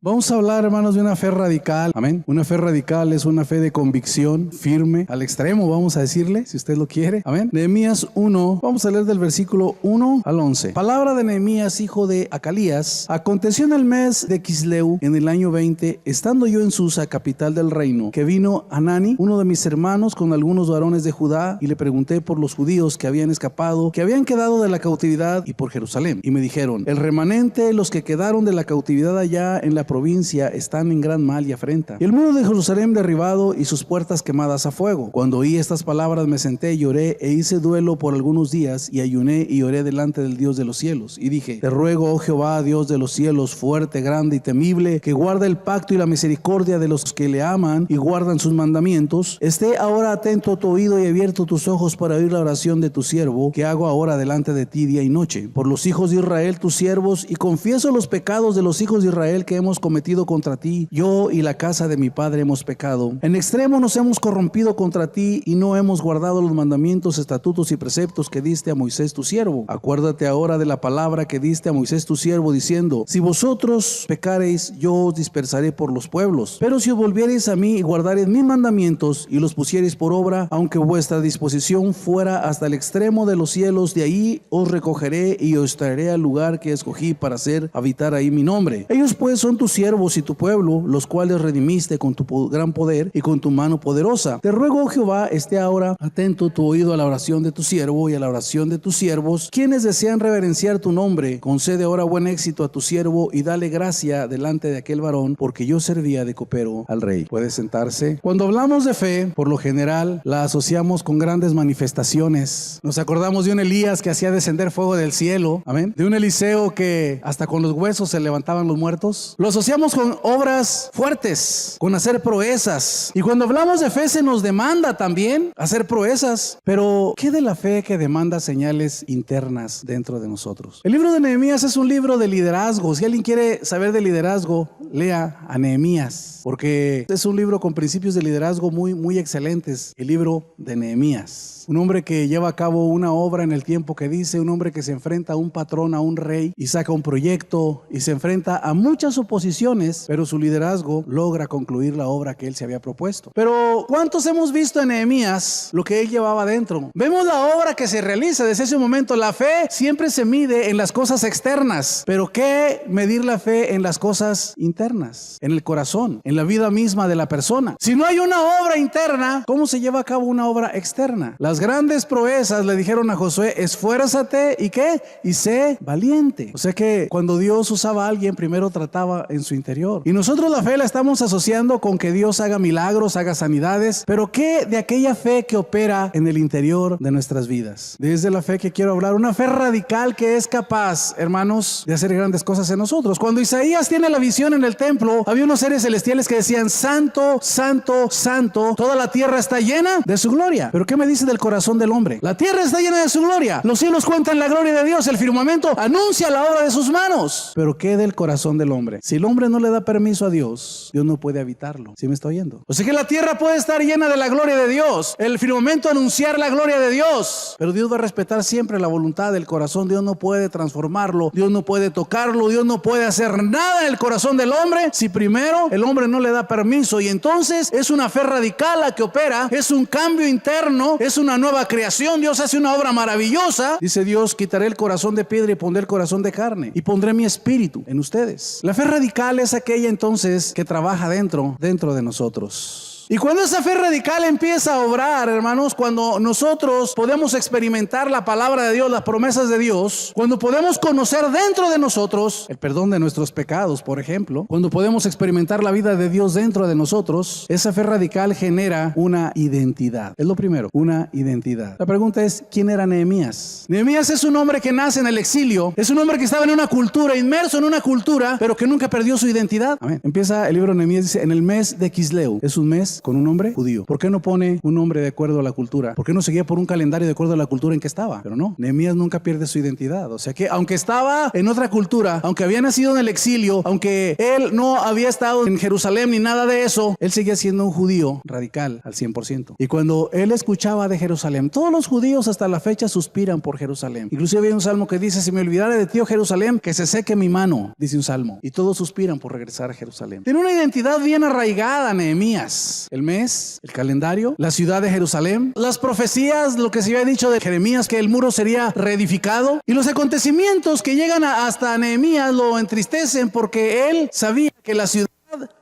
Vamos a hablar, hermanos, de una fe radical. Amén. Una fe radical es una fe de convicción firme, al extremo, vamos a decirle, si usted lo quiere. Amén. Nehemías 1, vamos a leer del versículo 1 al 11. Palabra de Nehemías, hijo de Acalías. Aconteció en el mes de Quisleu, en el año 20, estando yo en Susa, capital del reino, que vino Hanani, uno de mis hermanos, con algunos varones de Judá, y le pregunté por los judíos que habían escapado, que habían quedado de la cautividad, y por Jerusalén. Y me dijeron: el remanente, los que quedaron de la cautividad allá en la provincia, están en gran mal y afrenta. Y el muro de Jerusalén derribado y sus puertas quemadas a fuego. Cuando oí estas palabras me senté y lloré e hice duelo por algunos días, y ayuné y oré delante del Dios de los cielos. Y dije: te ruego, oh Jehová, Dios de los cielos, fuerte, grande y temible, que guarda el pacto y la misericordia de los que le aman y guardan sus mandamientos, esté ahora atento tu oído y abierto tus ojos para oír la oración de tu siervo, que hago ahora delante de ti día y noche, por los hijos de Israel, tus siervos, y confieso los pecados de los hijos de Israel que hemos cometido contra ti. Yo y la casa de mi padre hemos pecado. En extremo nos hemos corrompido contra ti y no hemos guardado los mandamientos, estatutos y preceptos que diste a Moisés tu siervo. Acuérdate ahora de la palabra que diste a Moisés tu siervo, diciendo: si vosotros pecareis, yo os dispersaré por los pueblos. Pero si os volviereis a mí y guardareis mis mandamientos y los pusiereis por obra, aunque vuestra disposición fuera hasta el extremo de los cielos, de ahí os recogeré y os traeré al lugar que escogí para hacer habitar ahí mi nombre. Ellos pues son tus siervos y tu pueblo, los cuales redimiste con tu gran poder y con tu mano poderosa. Te ruego, oh Jehová, esté ahora atento tu oído a la oración de tu siervo y a la oración de tus siervos, quienes desean reverenciar tu nombre. Concede ahora buen éxito a tu siervo y dale gracia delante de aquel varón, porque yo servía de copero al rey. Puede sentarse. Cuando hablamos de fe, por lo general la asociamos con grandes manifestaciones. Nos acordamos de un Elías que hacía descender fuego del cielo, amén, de un Eliseo que hasta con los huesos se levantaban los muertos. Lo asociamos con obras fuertes, con hacer proezas. Y cuando hablamos de fe se nos demanda también hacer proezas. Pero ¿qué de la fe que demanda señales internas dentro de nosotros? El libro de Nehemías es un libro de liderazgo. Si alguien quiere saber de liderazgo, lea a Nehemías, porque es un libro con principios de liderazgo muy excelentes. El libro de Nehemías, un hombre que lleva a cabo una obra en el tiempo que dice, un hombre que se enfrenta a un patrón, a un rey, y saca un proyecto y se enfrenta a muchas oposiciones, pero su liderazgo logra concluir la obra que él se había propuesto. Pero ¿cuántos hemos visto en Nehemías lo que él llevaba dentro? Vemos la obra que se realiza desde ese momento. La fe siempre se mide en las cosas externas, pero ¿qué medir la fe en las cosas internas? En el corazón, en la vida misma de la persona. Si no hay una obra interna, ¿cómo se lleva a cabo una obra externa? Las grandes proezas le dijeron a Josué: esfuérzate y ¿qué? Y sé valiente. O sea que cuando Dios usaba a alguien, primero trataba en su interior. Y nosotros la fe la estamos asociando con que Dios haga milagros, haga sanidades. Pero ¿qué de aquella fe que opera en el interior de nuestras vidas? Desde la fe que quiero hablar, una fe radical que es capaz, hermanos, de hacer grandes cosas en nosotros. Cuando Isaías tiene la visión en el templo, había unos seres celestiales que decían: santo, santo, santo, toda la tierra está llena de su gloria. Pero ¿qué me dice del corazón del hombre? La tierra está llena de su gloria, los cielos cuentan la gloria de Dios, el firmamento anuncia la obra de sus manos. Pero ¿qué del corazón del hombre? Si el hombre no le da permiso a Dios, Dios no puede habitarlo. ¿Sí me está oyendo? O sea que la tierra puede estar llena de la gloria de Dios, el firmamento anunciar la gloria de Dios, pero Dios va a respetar siempre la voluntad del corazón. Dios no puede transformarlo, Dios no puede tocarlo, Dios no puede hacer nada en el corazón del hombre si primero el hombre no le da permiso. Y entonces es una fe radical la que opera, es un cambio interno, es una nueva creación. Dios hace una obra maravillosa. Dice Dios: quitaré el corazón de piedra y pondré el corazón de carne y pondré mi espíritu en ustedes. La fe radical es aquella entonces que trabaja dentro de nosotros. Y cuando esa fe radical empieza a obrar, hermanos, cuando nosotros podemos experimentar la palabra de Dios, las promesas de Dios, cuando podemos conocer dentro de nosotros el perdón de nuestros pecados, por ejemplo, cuando podemos experimentar la vida de Dios dentro de nosotros, esa fe radical genera una identidad. Es lo primero, una identidad. La pregunta es: ¿quién era Nehemías? Nehemías es un hombre que nace en el exilio, es un hombre que estaba en una cultura, inmerso en una cultura, pero que nunca perdió su identidad. Amén. Empieza el libro de Nehemías, dice: en el mes de Quisleu. Es un mes con un nombre judío. ¿Por qué no pone un nombre de acuerdo a la cultura? ¿Por qué no seguía por un calendario de acuerdo a la cultura en que estaba? Pero no, Nehemías nunca pierde su identidad. O sea que aunque estaba en otra cultura, aunque había nacido en el exilio, aunque él no había estado en Jerusalén ni nada de eso, él seguía siendo un judío radical al 100%. Y cuando él escuchaba de Jerusalén, todos los judíos hasta la fecha suspiran por Jerusalén. Inclusive hay un salmo que dice: si me olvidara de ti, oh Jerusalén, que se seque mi mano, dice un salmo. Y todos suspiran por regresar a Jerusalén. Tiene una identidad bien arraigada Nehemías. El mes, el calendario, la ciudad de Jerusalén, las profecías, lo que se había dicho de Jeremías, que el muro sería reedificado, y los acontecimientos que llegan hasta Nehemías lo entristecen, porque él sabía que la ciudad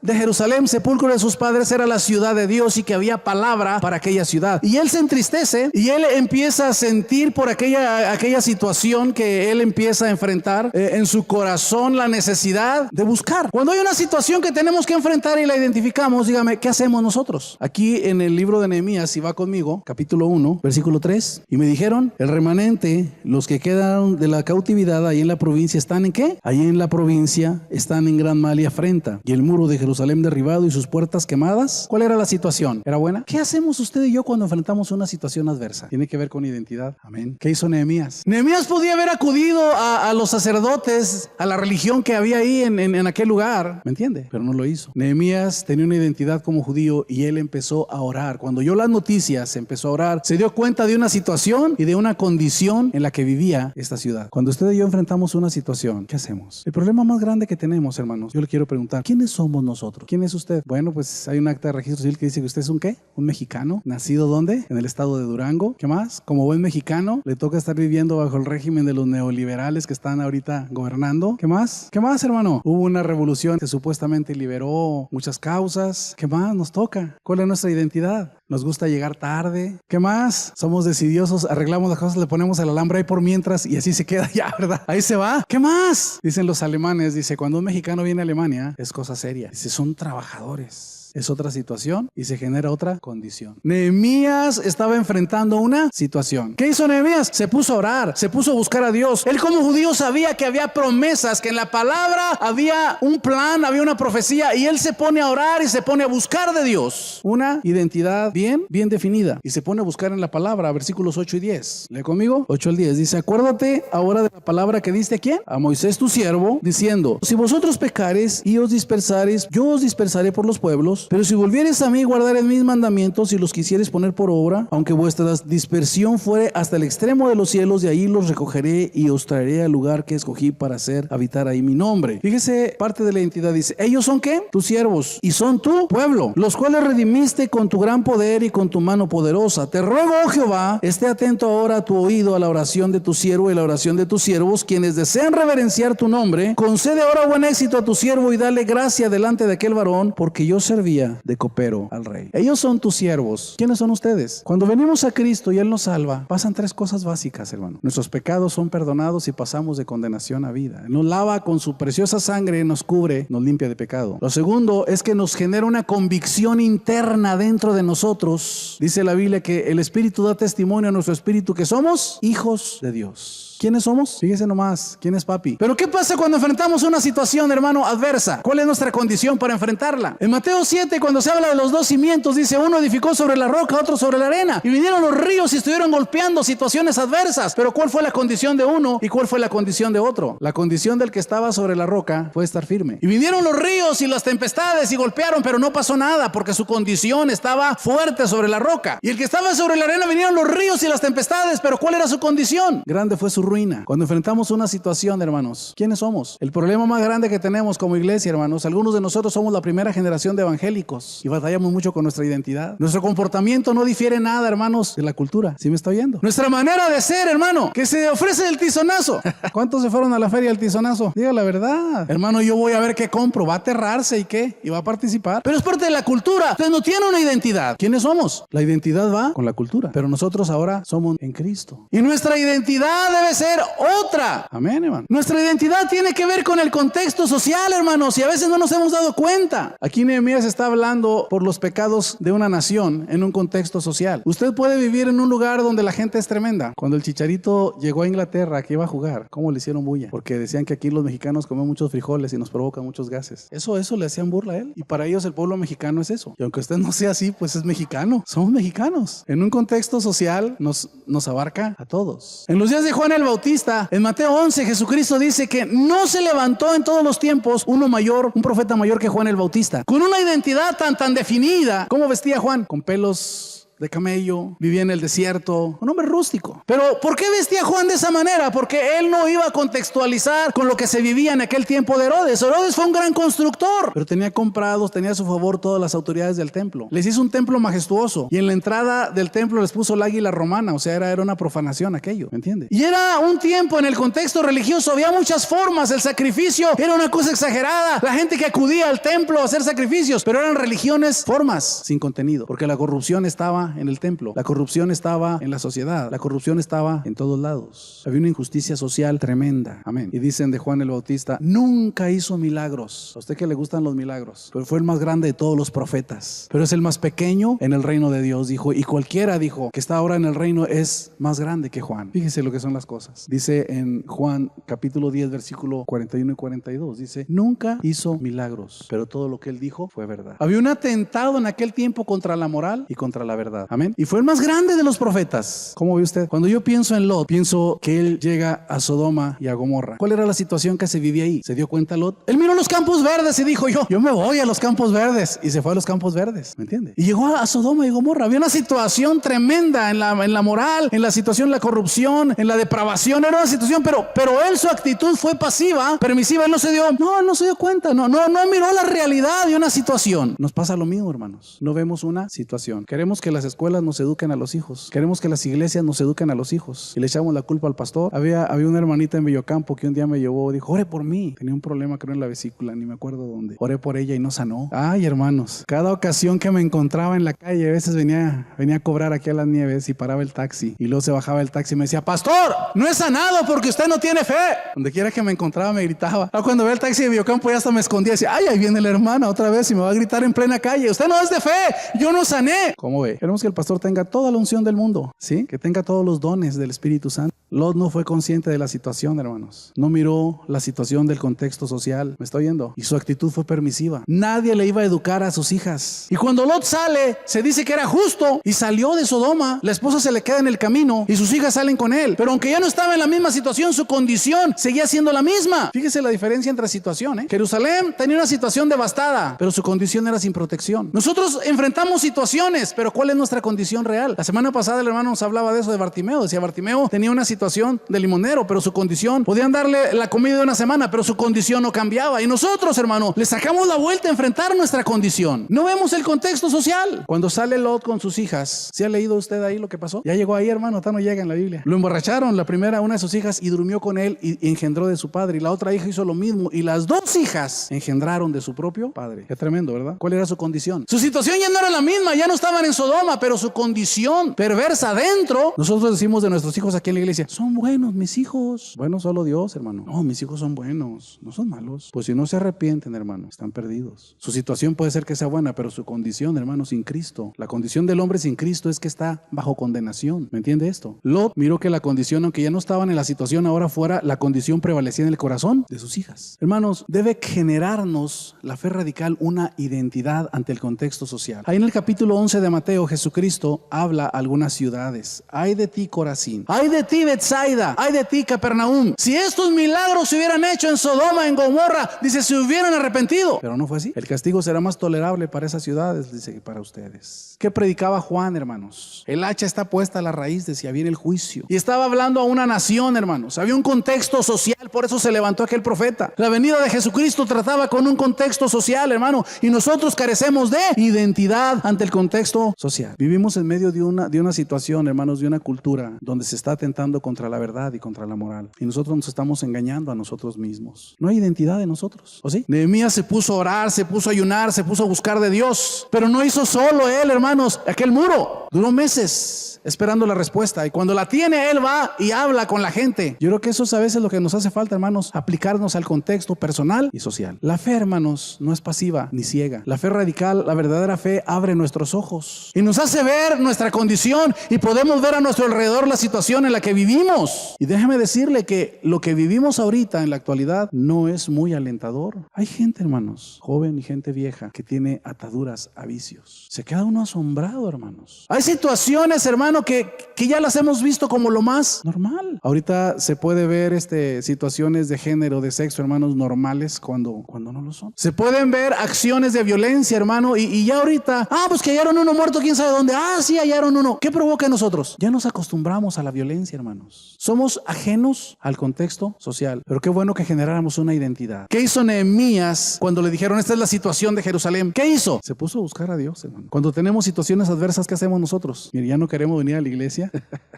de Jerusalén, sepulcro de sus padres, era la ciudad de Dios y que había palabra para aquella ciudad. Y él se entristece y él empieza a sentir por aquella situación que él empieza a enfrentar en su corazón, la necesidad de buscar. Cuando hay una situación que tenemos que enfrentar y la identificamos, dígame, ¿qué hacemos nosotros? Aquí en el libro de Nehemías, si va conmigo, capítulo 1, versículo 3, y me dijeron: el remanente, los que quedaron de la cautividad ahí en la provincia, ¿están en qué? Ahí en la provincia están en gran mal y afrenta, y el muro de Jerusalén derribado y sus puertas quemadas. ¿Cuál era la situación? ¿Era buena? ¿Qué hacemos usted y yo cuando enfrentamos una situación adversa? Tiene que ver con identidad. Amén. ¿Qué hizo Nehemías? Nehemías podía haber acudido a los sacerdotes, a la religión que había ahí en aquel lugar, ¿me entiende? Pero no lo hizo. Nehemías tenía una identidad como judío y él empezó a orar. Cuando oyó las noticias, empezó a orar. Se dio cuenta de una situación y de una condición en la que vivía esta ciudad. Cuando usted y yo enfrentamos una situación, ¿qué hacemos? El problema más grande que tenemos, hermanos, yo le quiero preguntar: ¿quiénes somos nosotros? ¿Quién es usted? Bueno, pues hay un acta de registro civil que dice que usted es un ¿qué? Un mexicano. ¿Nacido dónde? En el estado de Durango. ¿Qué más? Como buen mexicano, le toca estar viviendo bajo el régimen de los neoliberales que están ahorita gobernando. ¿Qué más? ¿Qué más, hermano? Hubo una revolución que supuestamente liberó muchas causas. ¿Qué más nos toca? ¿Cuál es nuestra identidad? Nos gusta llegar tarde. ¿Qué más? Somos decidiosos, arreglamos las cosas, le ponemos el alambre ahí por mientras y así se queda ya, ¿verdad? Ahí se va. ¿Qué más? Dicen los alemanes, dice, cuando un mexicano viene a Alemania es cosa seria. Dice, son trabajadores. Es otra situación y se genera otra condición. Nehemías estaba enfrentando una situación. ¿Qué hizo Nehemías? Se puso a orar, se puso a buscar a Dios. Él como judío sabía que había promesas, que en la palabra había un plan, había una profecía, y él se pone a orar y se pone a buscar de Dios. Una identidad bien definida. Y se pone a buscar en la palabra, versículos 8 y 10. ¿Lee conmigo? 8 al 10. Dice, acuérdate ahora de la palabra que diste a ¿quién? A Moisés tu siervo, diciendo, si vosotros pecares y os dispersareis, yo os dispersaré por los pueblos. Pero si volviereis a mí, guardaréis mis mandamientos y los quisiereis poner por obra, aunque vuestra dispersión fuere hasta el extremo de los cielos, de ahí los recogeré y os traeré al lugar que escogí para hacer habitar ahí mi nombre. Fíjese, parte de la identidad dice, ellos son ¿qué? Tus siervos, y son tu pueblo, los cuales redimiste con tu gran poder y con tu mano poderosa. Te ruego, oh Jehová, esté atento ahora a tu oído a la oración de tu siervo y la oración de tus siervos, quienes desean reverenciar tu nombre. Concede ahora buen éxito a tu siervo y dale gracia delante de aquel varón, porque yo serví de copero al rey. Ellos son tus siervos. ¿Quiénes son ustedes? Cuando venimos a Cristo y Él nos salva, pasan tres cosas básicas, hermano. Nuestros pecados son perdonados y pasamos de condenación a vida. Nos lava con su preciosa sangre, nos cubre, nos limpia de pecado. Lo segundo es que nos genera una convicción interna dentro de nosotros. Dice la Biblia que el Espíritu da testimonio a nuestro espíritu que somos hijos de Dios. ¿Quiénes somos? Fíjese nomás, ¿quién es papi? Pero ¿qué pasa cuando enfrentamos una situación, hermano, adversa? ¿Cuál es nuestra condición para enfrentarla? En Mateo 7, cuando se habla de los dos cimientos, dice, uno edificó sobre la roca, otro sobre la arena. Y vinieron los ríos y estuvieron golpeando situaciones adversas. Pero ¿cuál fue la condición de uno y cuál fue la condición de otro? La condición del que estaba sobre la roca fue estar firme. Y vinieron los ríos y las tempestades y golpearon, pero no pasó nada porque su condición estaba fuerte sobre la roca. Y el que estaba sobre la arena, vinieron los ríos y las tempestades, pero ¿cuál era su condición? Grande fue su ruina. Cuando enfrentamos una situación, hermanos, ¿quiénes somos? El problema más grande que tenemos como iglesia, hermanos, algunos de nosotros somos la primera generación de evangélicos y batallamos mucho con nuestra identidad. Nuestro comportamiento no difiere nada, hermanos, de la cultura. ¿Sí me está oyendo? Nuestra manera de ser, hermano, que se ofrece el tizonazo. ¿Cuántos se fueron a la feria del tizonazo? Diga la verdad. Hermano, yo voy a ver qué compro. Va a aterrarse y qué, y va a participar. Pero es parte de la cultura. Usted no tiene una identidad. ¿Quiénes somos? La identidad va con la cultura. Pero nosotros ahora somos en Cristo. Y nuestra identidad debe ser otra. Amén, hermano. Nuestra identidad tiene que ver con el contexto social, hermanos, y a veces no nos hemos dado cuenta. Aquí Nehemías está hablando por los pecados de una nación en un contexto social. Usted puede vivir en un lugar donde la gente es tremenda. Cuando el Chicharito llegó a Inglaterra, que iba a jugar, ¿cómo le hicieron bulla? Porque decían que aquí los mexicanos comen muchos frijoles y nos provocan muchos gases. Eso le hacían burla a él. Y para ellos el pueblo mexicano es eso. Y aunque usted no sea así, pues es mexicano. Somos mexicanos. En un contexto social nos abarca a todos. En los días de Juan el Bautista, en Mateo 11, Jesucristo dice que no se levantó en todos los tiempos un profeta mayor que Juan el Bautista, con una identidad tan definida. ¿Cómo vestía Juan? Con pelos de camello, vivía en el desierto, un hombre rústico. Pero ¿por qué vestía Juan de esa manera? Porque él no iba a contextualizar con lo que se vivía en aquel tiempo de Herodes. Herodes fue un gran constructor, pero tenía comprados, tenía a su favor todas las autoridades del templo. Les hizo un templo majestuoso y en la entrada del templo les puso el águila romana, o sea, era una profanación aquello, ¿me entiende? Y era un tiempo en el contexto religioso, había muchas formas, el sacrificio era una cosa exagerada, la gente que acudía al templo a hacer sacrificios, pero eran religiones, formas sin contenido, porque la corrupción estaba en el templo, la corrupción estaba en la sociedad, la corrupción estaba en todos lados. Había una injusticia social tremenda. Amén. Y dicen de Juan el Bautista, nunca hizo milagros. A usted que le gustan los milagros, pero fue el más grande de todos los profetas, pero es el más pequeño en el reino de Dios, dijo, y cualquiera, dijo, que está ahora en el reino es más grande que Juan. Fíjese lo que son las cosas. Dice en Juan capítulo 10 versículo 41 y 42, dice, nunca hizo milagros, pero todo lo que él dijo fue verdad. Había un atentado en aquel tiempo contra la moral y contra la verdad. Amén. Y fue el más grande de los profetas. ¿Cómo ve usted? Cuando yo pienso en Lot, pienso que él llega a Sodoma y a Gomorra. ¿Cuál era la situación que se vivía ahí? ¿Se dio cuenta Lot? Él miró los campos verdes y dijo, yo me voy a los campos verdes. Y se fue a los campos verdes. ¿Me entiende? Y llegó a Sodoma y Gomorra. Había una situación tremenda en la moral, en la situación, la corrupción, en la depravación. Era una situación, pero él, su actitud fue pasiva, permisiva. Él no se dio cuenta. No miró la realidad de una situación. Nos pasa lo mismo, hermanos. No vemos una situación. Queremos que las escuelas nos eduquen a los hijos. Queremos que las iglesias nos eduquen a los hijos. Y le echamos la culpa al pastor. Había una hermanita en Bellocampo que un día me llevó, dijo, ore por mí. Tenía un problema, creo, en la vesícula, ni me acuerdo dónde. Oré por ella y no sanó. Ay, hermanos, cada ocasión que me encontraba en la calle, a veces venía a cobrar aquí a las Nieves y paraba el taxi. Y luego se bajaba el taxi y me decía, pastor, no he sanado porque usted no tiene fe. Donde quiera que me encontraba me gritaba. Cuando veía el taxi de Bellocampo ya hasta me escondía y decía, ay, ahí viene la hermana otra vez y me va a gritar en plena calle, usted no es de fe, yo no sané. ¿Cómo ve? Queremos que el pastor tenga toda la unción del mundo, ¿sí? Que tenga todos los dones del Espíritu Santo. Lot no fue consciente de la situación, hermanos. No miró la situación del contexto social. ¿Me está oyendo? Y su actitud fue permisiva. Nadie le iba a educar a sus hijas. Y cuando Lot sale, se dice que era justo y salió de Sodoma. La esposa se le queda en el camino y sus hijas salen con él. Pero aunque ya no estaba en la misma situación, su condición seguía siendo la misma. Fíjese la diferencia entre situaciones. Jerusalén tenía una situación devastada, pero su condición era sin protección. Nosotros enfrentamos situaciones, pero ¿cuál es nuestra condición real? La semana pasada el hermano nos hablaba de eso de Bartimeo. Decía, Bartimeo tenía una situación de limonero, pero su condición, podían darle la comida de una semana, pero su condición no cambiaba. Y nosotros, hermano, le sacamos la vuelta a enfrentar nuestra condición. No vemos el contexto social. Cuando sale Lot con sus hijas, ¿sí ha leído usted ahí lo que pasó? Ya llegó ahí, hermano, no llega en la Biblia. Lo emborracharon, la primera, una de sus hijas, y durmió con él y engendró de su padre. Y la otra hija hizo lo mismo. Y las dos hijas engendraron de su propio padre. Qué tremendo, ¿verdad? ¿Cuál era su condición? Su situación ya no era la misma, ya no estaban en Sodoma, pero su condición perversa adentro. Nosotros decimos de nuestros hijos aquí en la iglesia, son buenos mis hijos. Bueno, solo Dios, hermano. No, mis hijos son buenos, no son malos. Pues si no se arrepienten, hermano, están perdidos. Su situación puede ser que sea buena, pero su condición, hermano, sin Cristo. La condición del hombre sin Cristo es que está bajo condenación. ¿Me entiende esto? Lot miró que la condición, aunque ya no estaban en la situación ahora fuera, la condición prevalecía en el corazón de sus hijas. Hermanos, debe generarnos la fe radical una identidad ante el contexto social. Ahí en el capítulo 11 de Mateo, Jesucristo habla a algunas ciudades. Ay de ti, Corazín. Ay de ti, Betsaida. Ay de ti, Capernaum. Si estos milagros se hubieran hecho en Sodoma, en Gomorra, dice, se hubieran arrepentido. Pero no fue así. El castigo será más tolerable para esas ciudades, dice, que para ustedes. ¿Qué predicaba Juan, hermanos? El hacha está puesta a la raíz, decía, viene el juicio. Y estaba hablando a una nación, hermanos. Había un contexto social, por eso se levantó aquel profeta. La venida de Jesucristo trataba con un contexto social, hermano. Y nosotros carecemos de identidad ante el contexto social. Vivimos en medio de una situación, hermanos, de una cultura donde se está atentando contra la verdad y contra la moral. Y nosotros nos estamos engañando a nosotros mismos. No hay identidad en nosotros, ¿o sí? Nehemías se puso a orar, se puso a ayunar, se puso a buscar de Dios. Pero no hizo solo él, hermanos, aquel muro. Duró meses esperando la respuesta, y cuando la tiene, él va y habla con la gente. Yo creo que eso es a veces lo que nos hace falta, hermanos, aplicarnos al contexto personal y social. La fe, hermanos, no es pasiva ni ciega. La fe radical, la verdadera fe, abre nuestros ojos y nos hace ver nuestra condición, y podemos ver a nuestro alrededor la situación en la que vivimos. Y déjeme decirle que lo que vivimos ahorita en la actualidad no es muy alentador. Hay gente, hermanos, joven y gente vieja, que tiene ataduras a vicios. Se queda uno asombrado, hermanos. Hay situaciones, hermano, que ya las hemos visto como lo más normal. Ahorita se puede ver situaciones de género, de sexo, hermanos, normales cuando no lo son. Se pueden ver acciones de violencia, hermano, y ya ahorita, pues que hallaron uno muerto, quién sabe dónde. Sí, hallaron uno. ¿Qué provoca en nosotros? Ya nos acostumbramos a la violencia, hermanos. Somos ajenos al contexto social. Pero qué bueno que generáramos una identidad. ¿Qué hizo Nehemías cuando le dijeron esta es la situación de Jerusalén? ¿Qué hizo? Se puso a buscar a Dios, hermano. Cuando tenemos situaciones adversas, ¿qué hacemos nosotros? Mire, ya no queremos venir a la iglesia.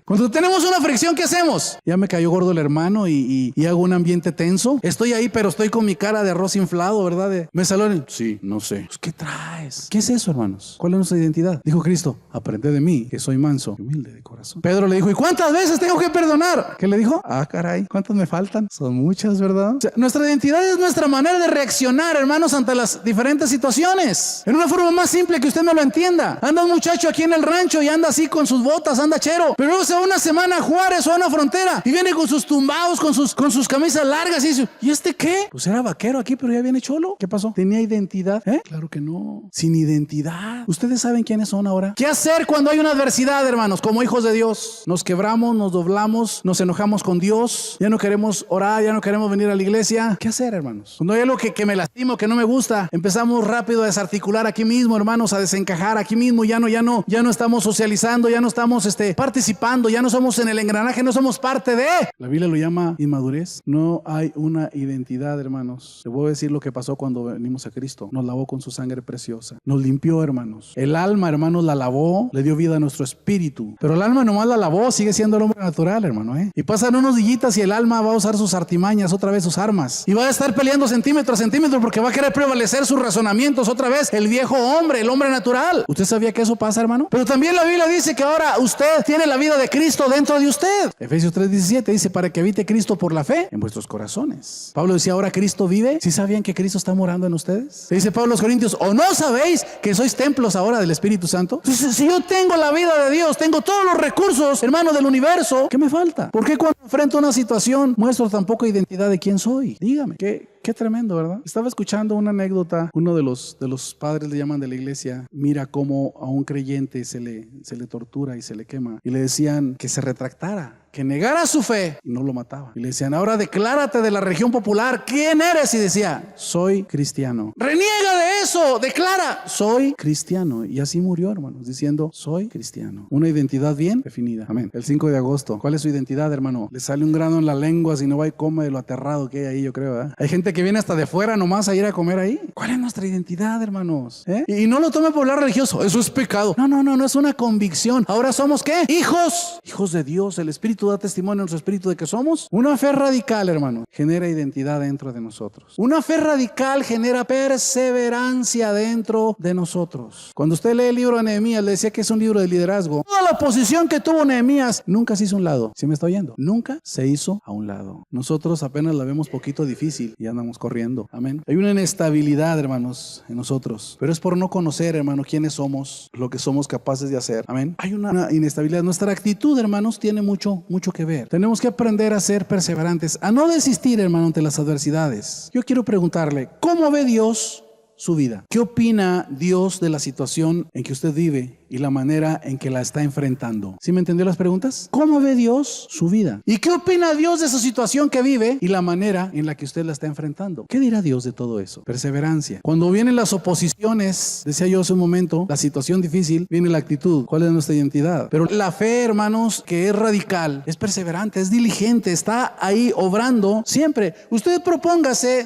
Cuando tenemos una fricción, ¿qué hacemos? Ya me cayó gordo el hermano y hago un ambiente tenso. Estoy ahí, pero estoy con mi cara de arroz inflado, ¿verdad? ¿Me saludan? Sí, no sé. Pues, ¿qué traes? ¿Qué es eso, hermanos? ¿Cuál es nuestra identidad? Dijo Cristo, aprended de mí, que soy manso y humilde de corazón. Pedro le dijo, ¿y cuántas veces tengo que perdonar? ¿Qué le dijo? Caray, ¿cuántas me faltan? Son muchas, ¿verdad? O sea, nuestra identidad es nuestra manera de reaccionar, hermanos, ante las diferentes situaciones. En una forma más simple que usted me lo entienda. Anda un muchacho aquí en el rancho y anda así con sus botas, anda chero. Pero luego se va una semana a Juárez o a una frontera y viene con sus tumbados, con sus camisas largas y dice, ¿y este qué? Pues era vaquero aquí, pero ya viene cholo. ¿Qué pasó? ¿Tenía identidad? Claro que no. Sin identidad. ¿Ustedes saben quiénes son ahora? ¿Qué hacer cuando hay una adversidad, hermanos? Como hijos de Dios. Nos quebramos, nos doblamos, nos enojamos con Dios. Ya no queremos orar, ya no queremos venir a la iglesia. ¿Qué hacer, hermanos? Cuando hay algo que me lastimo, que no me gusta, empezamos rápido a desarticular aquí mismo, hermanos, a desencajar aquí mismo. Ya no estamos socializando, ya no estamos participando, ya no somos en el engranaje, no somos parte de. La Biblia lo llama inmadurez. No hay una identidad, hermanos. Le voy a decir lo que pasó cuando venimos a Cristo. Nos lavó con su sangre preciosa. Nos limpió, hermanos. El alma, hermanos, la lavó, le dio vida a nuestro espíritu. Pero el alma nomás la lavó, sigue siendo el hombre natural, hermano. Y pasan unos dillitas y el alma va a usar sus artimañas, otra vez sus armas. Y va a estar peleando centímetro a centímetro porque va a querer prevalecer sus razonamientos otra vez. El viejo hombre, el hombre natural. ¿Usted sabía que eso pasa, hermano? Pero también la Biblia dice que ahora usted tiene la vida de Cristo dentro de usted. Efesios 3:17 dice, para que habite Cristo por la fe en vuestros corazones. Pablo decía, ahora Cristo vive. ¿Sí sabían que Cristo está morando en ustedes? Le dice Pablo a los Corintios, ¿o no sabéis que sois templos ahora del Espíritu Santo? Entonces, si yo tengo la vida de Dios, tengo todos los recursos, hermano, del universo, ¿qué me falta? ¿Por qué cuando enfrento una situación muestro tan poca identidad de quién soy? Dígame, Qué tremendo, ¿verdad? Estaba escuchando una anécdota. Uno de los padres le llaman de la iglesia. Mira cómo a un creyente se le tortura y se le quema. Y le decían que se retractara, que negara su fe, y no lo mataba. Y le decían, ahora declárate de la religión popular. ¿Quién eres? Y decía, soy cristiano. Reniega de eso, declara, soy cristiano. Y así murió, hermanos, diciendo, soy cristiano. Una identidad bien definida. Amén. El 5 de agosto. ¿Cuál es su identidad, hermano? Le sale un grano en la lengua si no va y come de lo aterrado que hay ahí, yo creo, ¿verdad? Hay gente que viene hasta de fuera nomás a ir a comer ahí. ¿Cuál es nuestra identidad, hermanos? Y no lo tome por hablar religioso. Eso es pecado. No es una convicción. Ahora somos, ¿qué? Hijos de Dios. El Espíritu da testimonio en nuestro espíritu de que somos. Una fe radical, hermano, genera identidad dentro de nosotros. Una fe radical genera perseverancia dentro de nosotros. Cuando usted lee el libro de Nehemías, le decía que es un libro de liderazgo. Toda la posición que tuvo Nehemías nunca se hizo a un lado. ¿Sí me está oyendo? Nunca se hizo a un lado. Nosotros apenas la vemos poquito difícil y andamos corriendo. Amén. Hay una inestabilidad, hermanos, en nosotros, pero es por no conocer, hermano, quiénes somos, lo que somos capaces de hacer. Amén. Hay una inestabilidad. Nuestra actitud, hermanos, tiene mucho que ver. Tenemos que aprender a ser perseverantes, a no desistir, hermano, ante las adversidades. Yo quiero preguntarle, ¿cómo ve Dios su vida? ¿Qué opina Dios de la situación en que usted vive y la manera en que la está enfrentando? ¿Sí me entendió las preguntas? ¿Cómo ve Dios su vida? ¿Y qué opina Dios de esa situación que vive y la manera en la que usted la está enfrentando? ¿Qué dirá Dios de todo eso? Perseverancia. Cuando vienen las oposiciones, decía yo hace un momento, la situación difícil, viene la actitud. ¿Cuál es nuestra identidad? Pero la fe, hermanos, que es radical, es perseverante, es diligente, está ahí obrando siempre. Usted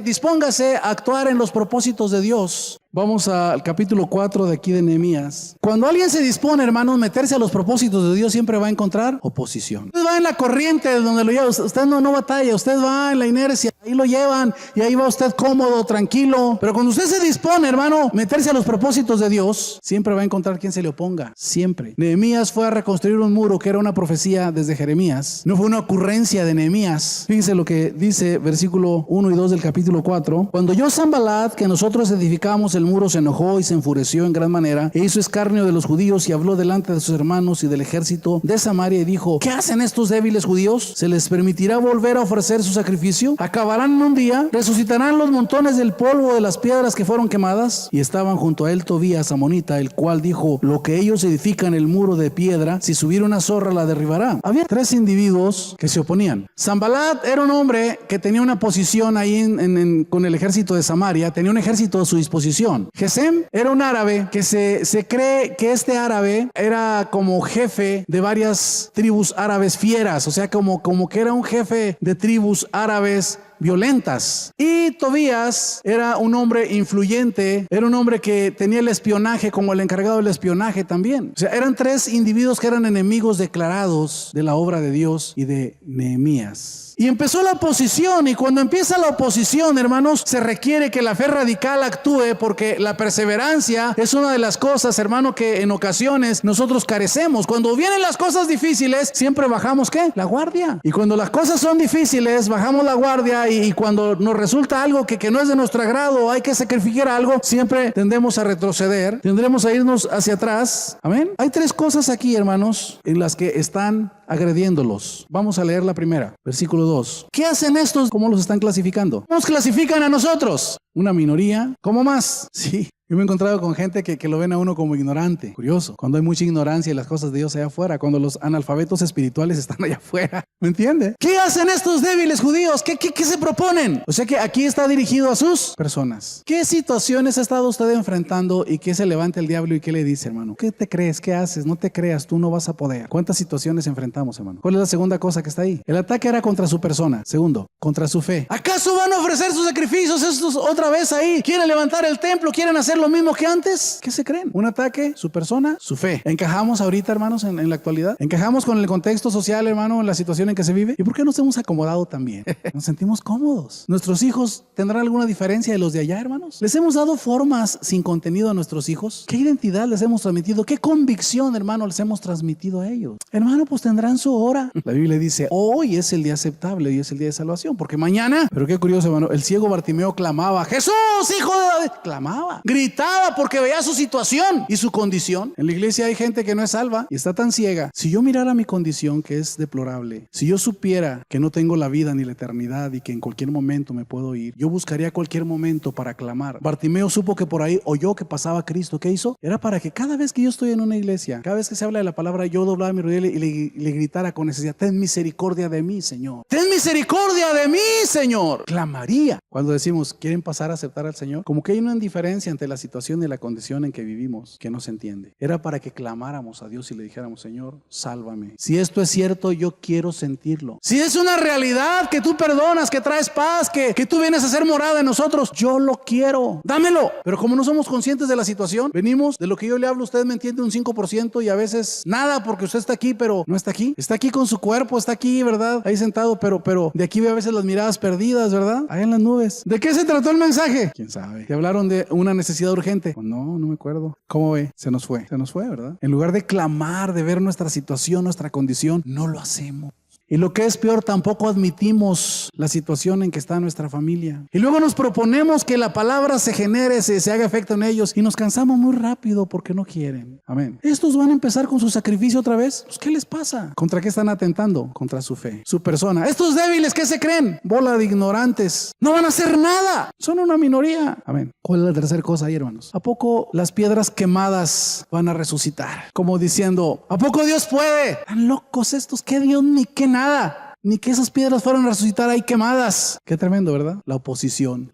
dispóngase a actuar en los propósitos de Dios. Vamos al capítulo 4 de aquí de Nehemías. Cuando alguien se dispone, hermanos, meterse a los propósitos de Dios, siempre va a encontrar oposición. Usted va en la corriente donde lo lleva, usted no batalla, usted va en la inercia, ahí lo llevan y ahí va usted cómodo, tranquilo. Pero cuando usted se dispone, hermano, meterse a los propósitos de Dios, siempre va a encontrar quien se le oponga, siempre. Nehemías fue a reconstruir un muro que era una profecía desde Jeremías. No fue una ocurrencia de Nehemías. Fíjense lo que dice versículo 1 y 2 del capítulo 4. Cuando oyó Sanbalat que nosotros edificábamos el muro, se enojó y se enfureció en gran manera e hizo escarnio de los judíos y habló delante de sus hermanos y del ejército de Samaria y dijo: ¿qué hacen estos débiles judíos? ¿Se les permitirá volver a ofrecer su sacrificio? ¿Acabarán en un día? ¿Resucitarán los montones del polvo de las piedras que fueron quemadas? Y estaban junto a él Tobías amonita, el cual dijo: lo que ellos edifican el muro de piedra, si subiera una zorra la derribará. Había 3 individuos que se oponían. Sanbalat era un hombre que tenía una posición ahí con el ejército de Samaria, tenía un ejército a su disposición. Gesem era un árabe que se cree que este árabe era como jefe de varias tribus árabes fieras, o sea, como que era un jefe de tribus árabes violentas. Y Tobías era un hombre influyente, era un hombre que tenía el espionaje como el encargado del espionaje también. O sea, eran 3 individuos que eran enemigos declarados de la obra de Dios y de Nehemías. Y empezó la oposición, y cuando empieza la oposición, hermanos, se requiere que la fe radical actúe, porque la perseverancia es una de las cosas, hermano, que en ocasiones nosotros carecemos. Cuando vienen las cosas difíciles, siempre bajamos, ¿qué? La guardia. Y cuando las cosas son difíciles, bajamos la guardia, y cuando nos resulta algo que no es de nuestro agrado, hay que sacrificar algo, siempre tendemos a retroceder, tendremos a irnos hacia atrás. Amén. Hay 3 cosas aquí, hermanos, en las que están agrediéndolos. Vamos a leer la primera, versículo 2. ¿Qué hacen estos? ¿Cómo los están clasificando? ¿Cómo nos clasifican a nosotros? Una minoría. ¿Cómo más? Sí. Yo me he encontrado con gente que lo ven a uno como ignorante. Curioso. Cuando hay mucha ignorancia y las cosas de Dios allá afuera, cuando los analfabetos espirituales están allá afuera. ¿Me entiende? ¿Qué hacen estos débiles judíos? ¿Qué se proponen? O sea que aquí está dirigido a sus personas. ¿Qué situaciones ha estado usted enfrentando y qué se levanta el diablo y qué le dice, hermano? ¿Qué te crees? ¿Qué haces? No te creas, tú no vas a poder. ¿Cuántas situaciones enfrentamos, hermano? ¿Cuál es la segunda cosa que está ahí? El ataque era contra su persona. Segundo, contra su fe. ¿Acaso van a ofrecer sus sacrificios estos otra vez ahí? ¿Quieren levantar el templo? ¿Quieren hacer lo mismo que antes? ¿Qué se creen? Un ataque, su persona, su fe. ¿Encajamos ahorita, hermanos, en la actualidad? ¿Encajamos con el contexto social, hermano, en la situación en que se vive? ¿Y por qué nos hemos acomodado también? Nos sentimos cómodos. ¿Nuestros hijos tendrán alguna diferencia de los de allá, hermanos? ¿Les hemos dado formas sin contenido a nuestros hijos? ¿Qué identidad les hemos transmitido? ¿Qué convicción, hermano, les hemos transmitido a ellos? Hermano, pues tendrán su hora. La Biblia dice: hoy es el día aceptable, hoy es el día de salvación, porque mañana, pero qué curioso, hermano, el ciego Bartimeo clamaba: Jesús, hijo de David. Clamaba, gritaba porque veía su situación y su condición. En la iglesia hay gente que no es salva y está tan ciega. Si yo mirara mi condición, que es deplorable, si yo supiera que no tengo la vida ni la eternidad y que en cualquier momento me puedo ir, yo buscaría cualquier momento para clamar. Bartimeo supo que por ahí oyó que pasaba Cristo. ¿Qué hizo? Era para que cada vez que yo estoy en una iglesia, cada vez que se habla de la palabra, yo doblaba mi rodilla y le gritara con necesidad: ten misericordia de mí, Señor. Ten misericordia de mí, Señor. Clamaría. Cuando decimos: ¿quieren pasar a aceptar al Señor? Como que hay una indiferencia ante la situación y la condición en que vivimos que no se entiende. Era para que clamáramos a Dios y le dijéramos: Señor, sálvame. Si esto es cierto, yo quiero sentirlo. Si es una realidad que tú perdonas, que traes paz, que tú vienes a ser morada en nosotros, yo lo quiero. Dámelo. Pero como no somos conscientes de la situación, venimos de lo que yo le hablo, usted me entiende un 5% y a veces nada, porque usted está aquí, pero no está aquí. Está aquí con su cuerpo, está aquí, ¿verdad? Ahí sentado, pero de aquí ve a veces las miradas perdidas, ¿verdad? Ahí en las nubes. ¿De qué se trató el mensaje? ¿Quién sabe? ¿Te hablaron de una necesidad urgente? Pues no me acuerdo. ¿Cómo ve? Se nos fue, ¿verdad? En lugar de clamar, de ver nuestra situación, nuestra condición, no lo hacemos. Y lo que es peor, tampoco admitimos la situación en que está nuestra familia. Y luego nos proponemos que la palabra se genere, se haga efecto en ellos, y nos cansamos muy rápido porque no quieren. Amén. Estos van a empezar con su sacrificio otra vez. Pues, ¿qué les pasa? ¿Contra qué están atentando? Contra su fe, su persona. Estos débiles, ¿qué se creen? Bola de ignorantes. No van a hacer nada. Son una minoría. Amén. ¿Cuál es la tercera cosa ahí, hermanos? ¿A poco las piedras quemadas van a resucitar? Como diciendo: ¿a poco Dios puede? ¿Están locos estos? ¿Qué Dios ni qué nada? ni que esas piedras fueran a resucitar ahí quemadas. Qué tremendo, ¿verdad? La oposición,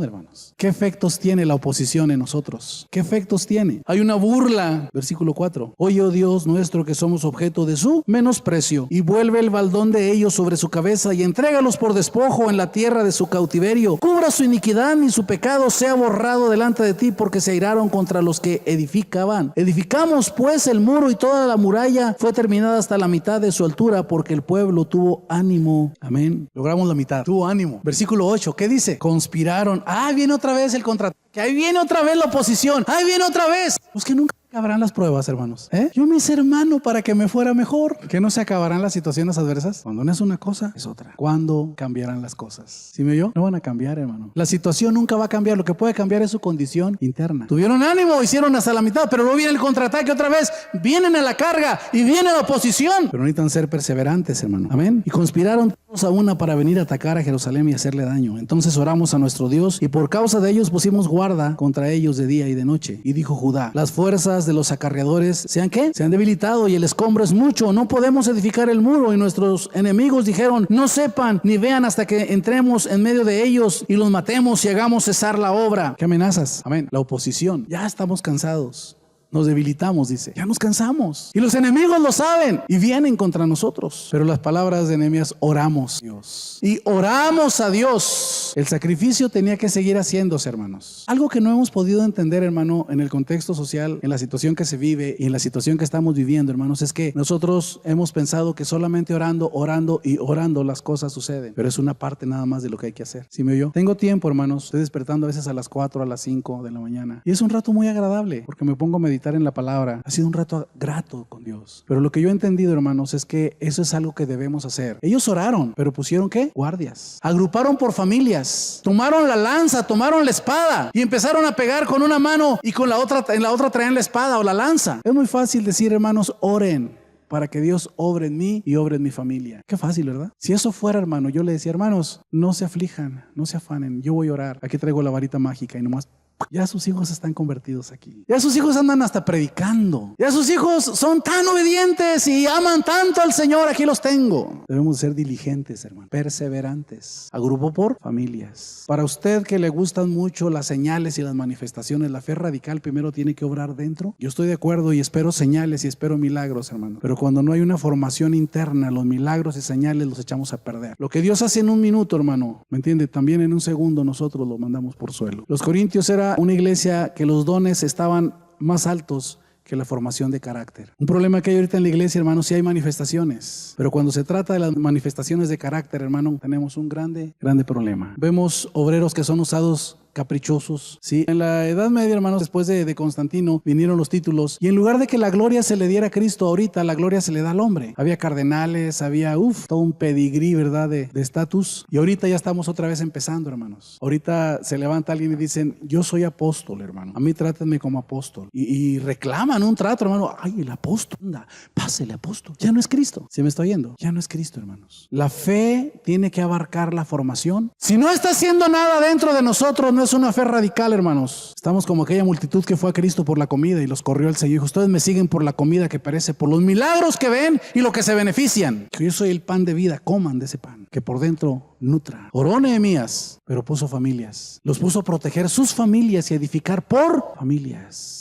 hermanos. ¿Qué efectos tiene la oposición en nosotros? ¿Qué efectos tiene? Hay una burla, versículo 4. Oye, oh Dios nuestro, que somos objeto de su menosprecio, y vuelve el baldón de ellos sobre su cabeza, y entrégalos por despojo en la tierra de su cautiverio. Cubra su iniquidad, ni su pecado sea borrado delante de ti, porque se airaron contra los que edificaban. Edificamos pues el muro, y toda la muralla fue terminada hasta la mitad de su altura, porque el pueblo tuvo ánimo. Amén. Logramos la mitad. Tuvo ánimo. Versículo 8. ¿Qué dice? Conspiraron. Viene otra vez el contraataque. Ahí viene otra vez la oposición. Ahí viene otra vez. Pues que nunca acabarán las pruebas, hermanos. Yo me hice hermano para que me fuera mejor. ¿Que no se acabarán las situaciones adversas? Cuando no es una cosa, es otra. ¿Cuándo cambiarán las cosas? ¿Sí me oyó? No van a cambiar, hermano. La situación nunca va a cambiar. Lo que puede cambiar es su condición interna. Tuvieron ánimo, hicieron hasta la mitad, pero luego viene el contraataque otra vez. Vienen a la carga y viene la oposición. Pero necesitan ser perseverantes, hermano. Amén. Y conspiraron todos a una para venir a atacar a Jerusalén y hacerle daño. Entonces oramos a nuestro Dios, y por causa de ellos pusimos guarda contra ellos de día y de noche. Y dijo Judá: las fuerzas de los acarreadores se han debilitado, y el escombro es mucho, no podemos edificar el muro. Y nuestros enemigos dijeron: no sepan ni vean hasta que entremos en medio de ellos y los matemos y hagamos cesar la obra. ¿Qué amenazas? Amén. La oposición. Ya estamos cansados. Nos debilitamos, dice. Ya nos cansamos. Y los enemigos lo saben y vienen contra nosotros. Pero las palabras de Nehemías: oramos a Dios. Y oramos a Dios. El sacrificio tenía que seguir haciéndose, hermanos. Algo que no hemos podido entender, hermano, en el contexto social, en la situación que se vive y en la situación que estamos viviendo, hermanos, es que nosotros hemos pensado que solamente orando las cosas suceden. Pero es una parte nada más de lo que hay que hacer. ¿Sí me oyó? Tengo tiempo, hermanos. Estoy despertando a veces a las 4, a las 5 de la mañana. Y es un rato muy agradable porque me pongo a meditar en la palabra. Ha sido un rato grato con Dios. Pero lo que yo he entendido, hermanos, es que eso es algo que debemos hacer. Ellos oraron, pero pusieron ¿qué? Guardias. Agruparon por familias. Tomaron la lanza, tomaron la espada y empezaron a pegar con una mano, y con la otra, en la otra traían la espada o la lanza. Es muy fácil decir, hermanos, oren para que Dios obre en mí y obre en mi familia. Qué fácil, ¿verdad? Si eso fuera, hermano, yo le decía: hermanos, no se aflijan, no se afanen, yo voy a orar. Aquí traigo la varita mágica y nomás ya sus hijos están convertidos aquí. Ya sus hijos andan hasta predicando. Ya sus hijos son tan obedientes y aman tanto al Señor. Aquí los tengo. Debemos ser diligentes, hermano. Perseverantes. Agrupó por familias. Para usted que le gustan mucho las señales y las manifestaciones, la fe radical primero tiene que obrar dentro. Yo estoy de acuerdo y espero señales y espero milagros, hermano. Pero cuando no hay una formación interna, los milagros y señales los echamos a perder. Lo que Dios hace en un minuto, hermano, ¿me entiende? También en un segundo nosotros lo mandamos por suelo. Los corintios era una iglesia que los dones estaban más altos que la formación de carácter. Un problema que hay ahorita en la iglesia, hermano, sí hay manifestaciones, pero cuando se trata de las manifestaciones de carácter, hermano, tenemos un grande problema. Vemos obreros que son usados caprichosos, ¿sí? En la Edad Media, hermanos, después de Constantino, vinieron los títulos, y en lugar de que la gloria se le diera a Cristo, ahorita la gloria se le da al hombre. Había cardenales, había, todo un pedigrí, ¿verdad? De estatus, y ahorita ya estamos otra vez empezando, hermanos. Ahorita se levanta alguien y dicen: yo soy apóstol, hermano, a mí trátenme como apóstol, y reclaman un trato, hermano. Ay, el apóstol, anda, pásele, apóstol. Ya no es Cristo. ¿Se me está oyendo? Ya no es Cristo, hermanos. La fe tiene que abarcar la formación. Si no está haciendo nada dentro de nosotros, no es una fe radical, hermanos. Estamos como aquella multitud que fue a Cristo por la comida y los corrió el Señor. Dijo: ustedes me siguen por la comida que perece, por los milagros que ven y lo que se benefician. Que yo soy el pan de vida, coman de ese pan, que por dentro nutra. Oró Nehemías, pero puso familias. Los puso a proteger sus familias y a edificar por familias.